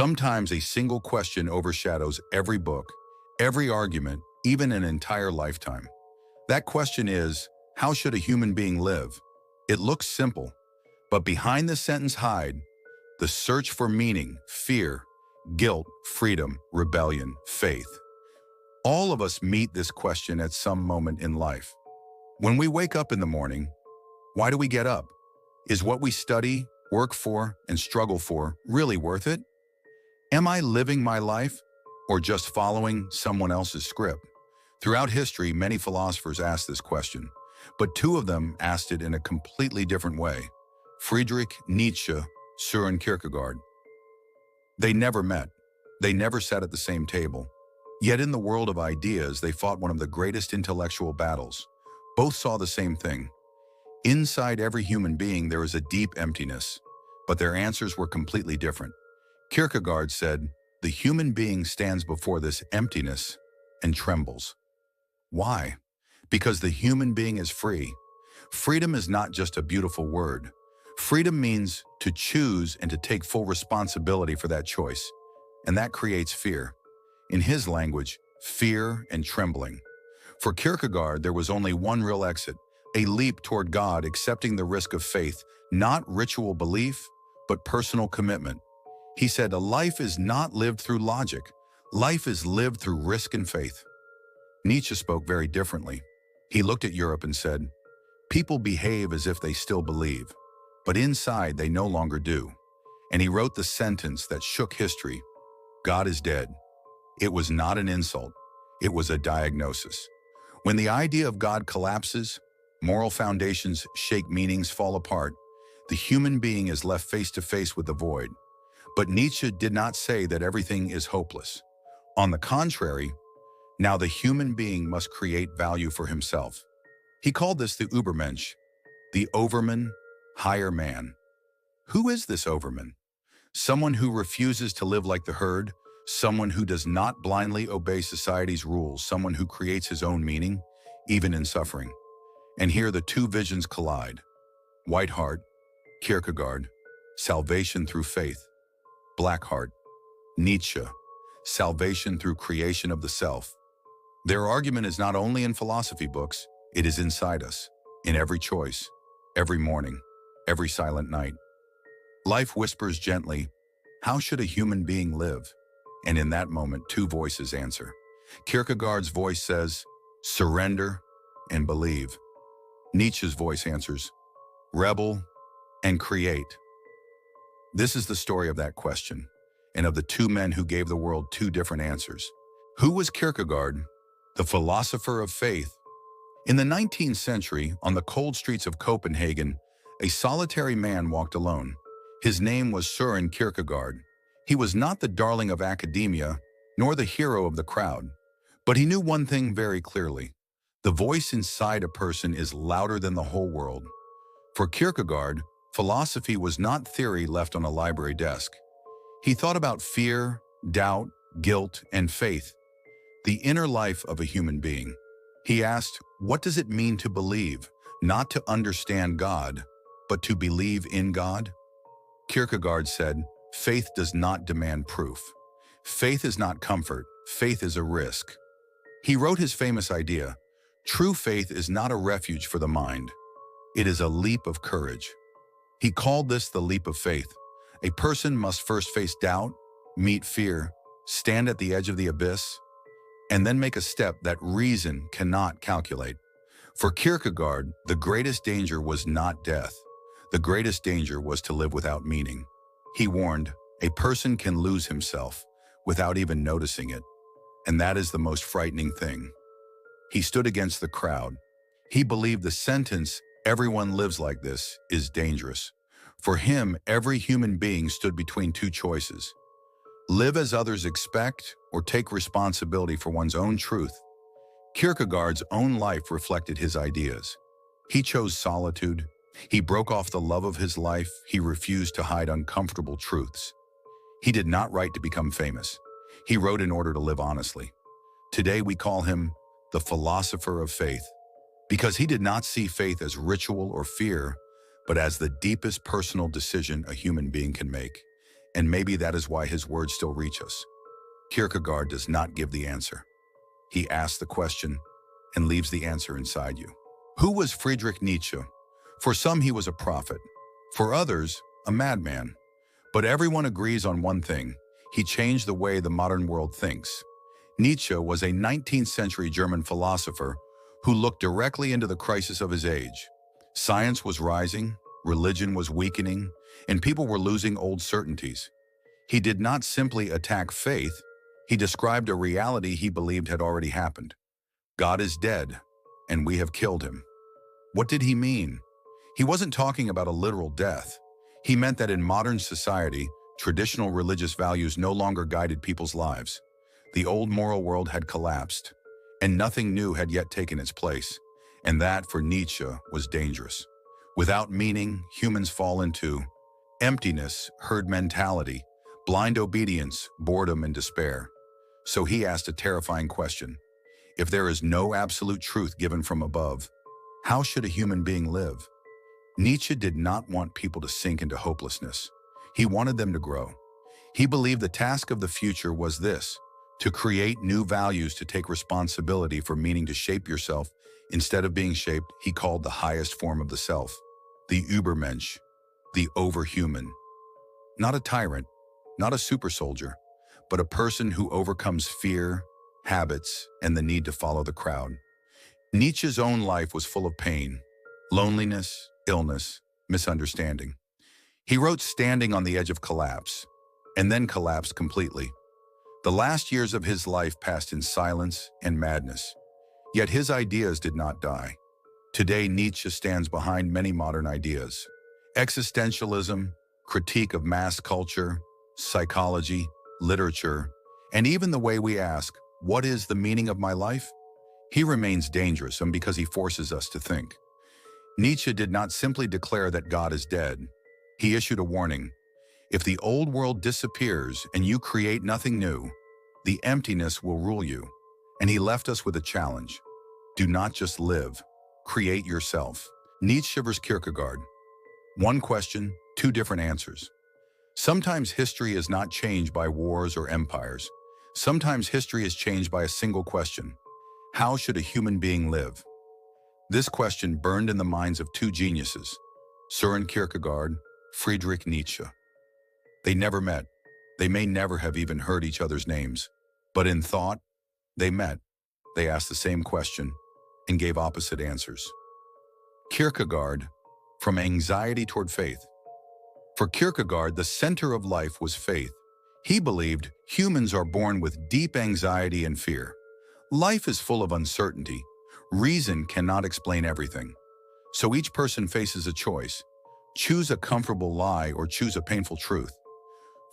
Sometimes a single question overshadows every book, every argument, even an entire lifetime. That question is, how should a human being live? It looks simple, but behind the sentence hide the search for meaning, fear, guilt, freedom, rebellion, faith. All of us meet this question at some moment in life. When we wake up in the morning, why do we get up? Is what we study, work for, and struggle for really worth it? Am I living my life or just following someone else's script? Throughout history, many philosophers asked this question, but two of them asked it in a completely different way. Friedrich, Nietzsche, Søren, Kierkegaard. They never met. They never sat at the same table. Yet in the world of ideas, they fought one of the greatest intellectual battles. Both saw the same thing. Inside every human being, there is a deep emptiness, but their answers were completely different. Kierkegaard said, "The human being stands before this emptiness and trembles." Why? Because the human being is free. Freedom is not just a beautiful word. Freedom means to choose and to take full responsibility for that choice, and that creates fear. In his language, fear and trembling. For Kierkegaard, there was only one real exit, a leap toward God, accepting the risk of faith, not ritual belief, but personal commitment. He said, a life is not lived through logic. Life is lived through risk and faith. Nietzsche spoke very differently. He looked at Europe and said, people behave as if they still believe, but inside they no longer do. And he wrote the sentence that shook history, God is dead. It was not an insult. It was a diagnosis. When the idea of God collapses, moral foundations shake, meanings fall apart. The human being is left face to face with the void. But Nietzsche did not say that everything is hopeless. On the contrary, now the human being must create value for himself. He called this the Übermensch, the Overman, higher man. Who is this Overman? Someone who refuses to live like the herd, someone who does not blindly obey society's rules, someone who creates his own meaning, even in suffering. And here the two visions collide. Whiteheart, Kierkegaard, salvation through faith. Blackheart, Nietzsche, salvation through creation of the self. Their argument is not only in philosophy books, it is inside us, in every choice, every morning, every silent night. Life whispers gently, how should a human being live? And in that moment, two voices answer. Kierkegaard's voice says, surrender and believe. Nietzsche's voice answers, rebel and create. This is the story of that question, and of the two men who gave the world two different answers. Who was Kierkegaard, the philosopher of faith? In the 19th century, on the cold streets of Copenhagen, a solitary man walked alone. His name was Søren Kierkegaard. He was not the darling of academia, nor the hero of the crowd. But he knew one thing very clearly. The voice inside a person is louder than the whole world. For Kierkegaard, philosophy was not theory left on a library desk. He thought about fear, doubt, guilt, and faith, the inner life of a human being. He asked, what does it mean to believe, not to understand God, but to believe in God? Kierkegaard said, faith does not demand proof. Faith is not comfort. Faith is a risk. He wrote his famous idea, true faith is not a refuge for the mind. It is a leap of courage. He called this the leap of faith. A person must first face doubt, meet fear, stand at the edge of the abyss, and then make a step that reason cannot calculate. For Kierkegaard, the greatest danger was not death. The greatest danger was to live without meaning. He warned, a person can lose himself without even noticing it, and that is the most frightening thing. He stood against the crowd. He believed the sentence, everyone lives like this, is dangerous. For him, every human being stood between two choices. Live as others expect, or take responsibility for one's own truth. Kierkegaard's own life reflected his ideas. He chose solitude. He broke off the love of his life. He refused to hide uncomfortable truths. He did not write to become famous. He wrote in order to live honestly. Today we call him the philosopher of faith, because he did not see faith as ritual or fear, but as the deepest personal decision a human being can make. And maybe that is why his words still reach us. Kierkegaard does not give the answer. He asks the question and leaves the answer inside you. Who was Friedrich Nietzsche? For some, he was a prophet. For others, a madman. But everyone agrees on one thing: he changed the way the modern world thinks. Nietzsche was a 19th century German philosopher who looked directly into the crisis of his age. Science was rising, religion was weakening, and people were losing old certainties. He did not simply attack faith, he described a reality he believed had already happened. God is dead, and we have killed him. What did he mean? He wasn't talking about a literal death. He meant that in modern society, traditional religious values no longer guided people's lives. The old moral world had collapsed, and nothing new had yet taken its place. And that, for Nietzsche, was dangerous. Without meaning, humans fall into emptiness, herd mentality, blind obedience, boredom, and despair. So he asked a terrifying question. If there is no absolute truth given from above, how should a human being live? Nietzsche did not want people to sink into hopelessness. He wanted them to grow. He believed the task of the future was this: to create new values, to take responsibility for meaning, to shape yourself instead of being shaped. He called the highest form of the self the Übermensch, the overhuman. Not a tyrant, not a super soldier, but a person who overcomes fear, habits, and the need to follow the crowd. Nietzsche's own life was full of pain, loneliness, illness, misunderstanding. He wrote standing on the edge of collapse, and then collapsed completely. The last years of his life passed in silence and madness. Yet his ideas did not die. Today, Nietzsche stands behind many modern ideas: existentialism, critique of mass culture, psychology, literature, and even the way we ask, what is the meaning of my life? He remains dangerous, and because he forces us to think. Nietzsche did not simply declare that God is dead. He issued a warning. If the old world disappears and you create nothing new, the emptiness will rule you. And he left us with a challenge. Do not just live, create yourself. Nietzsche versus Kierkegaard. One question, two different answers. Sometimes history is not changed by wars or empires. Sometimes history is changed by a single question. How should a human being live? This question burned in the minds of two geniuses, Søren Kierkegaard, Friedrich Nietzsche. They never met. They may never have even heard each other's names. But in thought, they met. They asked the same question and gave opposite answers. Kierkegaard, from anxiety toward faith. For Kierkegaard, the center of life was faith. He believed humans are born with deep anxiety and fear. Life is full of uncertainty. Reason cannot explain everything. So each person faces a choice. Choose a comfortable lie or choose a painful truth.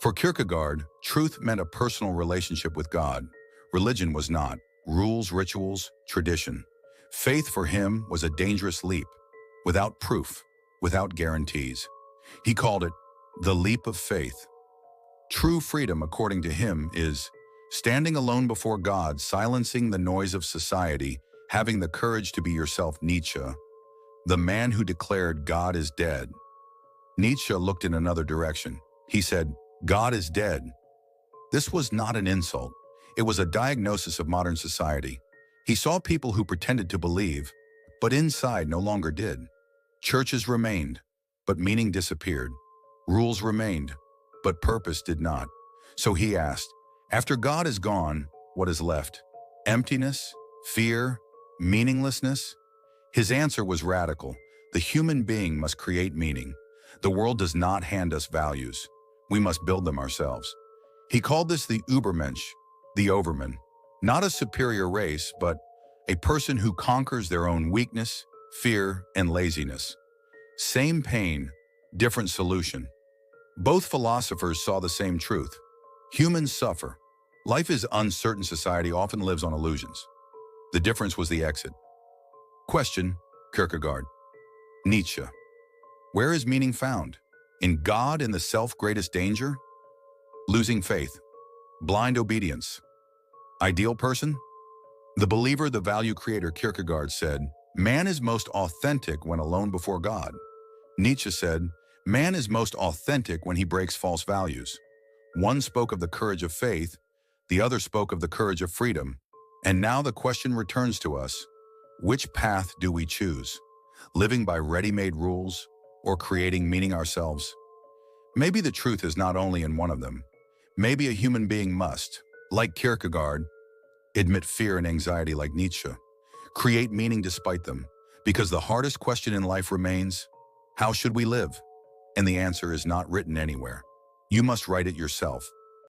For Kierkegaard, truth meant a personal relationship with God. Religion was not. Rules, rituals, tradition. Faith for him was a dangerous leap, without proof, without guarantees. He called it the leap of faith. True freedom, according to him, is standing alone before God, silencing the noise of society, having the courage to be yourself. Nietzsche, the man who declared God is dead. Nietzsche looked in another direction. He said, God is dead. This was not an insult. It was a diagnosis of modern society. He saw people who pretended to believe, but inside no longer did. Churches remained, but meaning disappeared. Rules remained, but purpose did not. So he asked, after God is gone, what is left? Emptiness? Fear? Meaninglessness? His answer was radical. The human being must create meaning. The world does not hand us values. We must build them ourselves. He called this the Übermensch, the Overman. Not a superior race, but a person who conquers their own weakness, fear, and laziness. Same pain, different solution. Both philosophers saw the same truth. Humans suffer. Life is uncertain. Society often lives on illusions. The difference was the exit. Question, Kierkegaard. Nietzsche. Where is meaning found? In God and the self greatest danger? Losing faith. Blind obedience. Ideal person? The believer, the value creator. Kierkegaard said, man is most authentic when alone before God. Nietzsche said, man is most authentic when he breaks false values. One spoke of the courage of faith, the other spoke of the courage of freedom. And now the question returns to us. Which path do we choose? Living by ready-made rules or creating meaning ourselves? Maybe the truth is not only in one of them. Maybe a human being must, like Kierkegaard, admit fear and anxiety like Nietzsche, create meaning despite them, because the hardest question in life remains, how should we live? And the answer is not written anywhere. You must write it yourself.